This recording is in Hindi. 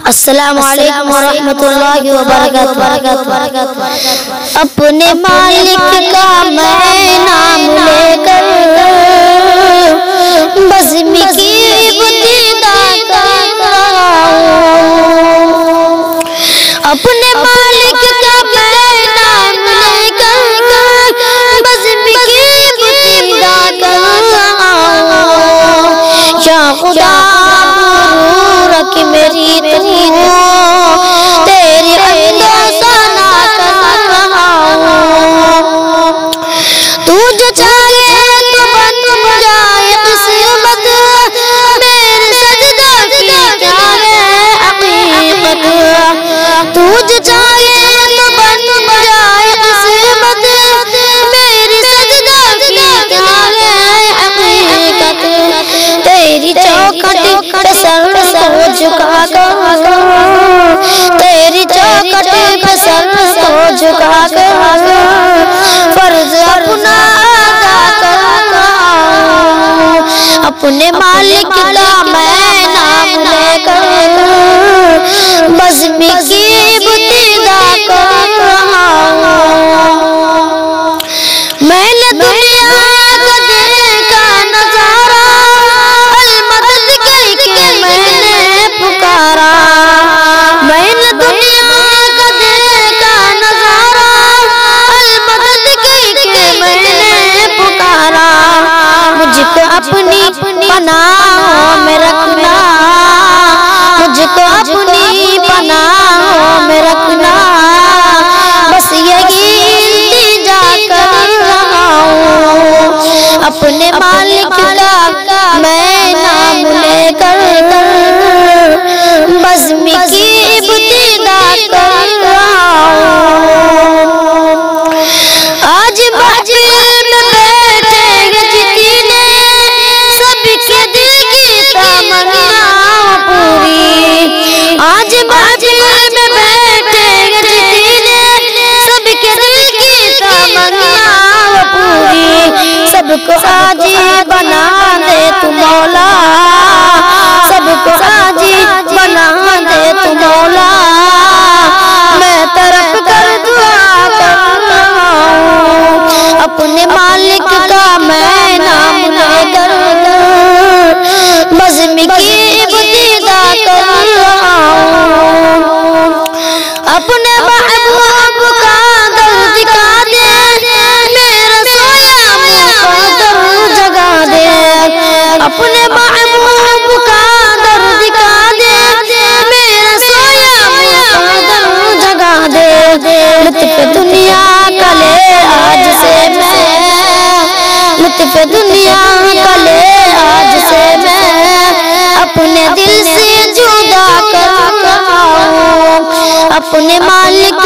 अस्सलामु अलैकुम वरहमतुल्लाहि वबरकातुहू। अपने मालिक का मैं नाम लेकर बज़्म की इब्तिदा करता हूँ। अपने मालिक का मैं नाम लेकर बज़्म की इब्तिदा करता हूँ। या खुदा रख मेरी तेरी सना कर रहा हूँ। तू जो चाहे तो बन जाए किस्मत, मेरे सजदा की क्या है हकीकत। तू जो चाहे तो बन जाए किस्मत, मेरी सजदा की क्या है हकीकत। तेरी चौखट पे सर को झुका कर, तेरी चौखट पे सर को झुका कर फर्ज अपना अदा करता हूँ। अपने मालिक का मैं नाम लेकर बज़्म की इब्तिदा कर रहा हूँ। मैंने दुनिया का देखा नजारा, अलमदद करके मैंने पुकारा। मैंने दुनिया का देखा नजारा, अलमदद करके मैंने पुकारा। मुझको अपनी पनाहों में रखना, मुझको अपनी पनाहों में रखना, बस यही इल्तिजा कर रहा हूँ। अपने मालिक का मैं नाम लेकर बज़्म की इब्तिदा कर रहा हूँ। आज महफिल में बैठे जितने, सबके दिल की तमन्नाएं पूरी। आज महफिल में बैठे जितने, सबके दिल की तमन्नाएं पूरी। सबको आजी बना दे तू मौला, सबको आजी बना दे तू मौला। मैं तरफ कर दुआ कर रहा हूँ। अपने मालिक का मैं नाम लेकर बज़्म की इब्तिदा कर रहा हूँ। अपने महबूब का दर्द दिखा दे, मेरा सोया मुक़द्दर जगा दे। अपने महबूब का दर्द दिखा दे, मेरा सोया मुक़द्दर जगा दे। लुत्फ़ दुनिया का ले आज से मैं, लुत्फ़ दुनिया का ले आज से मैं अपने दिल से जुदा कर रहा हूँ। अपने मालिक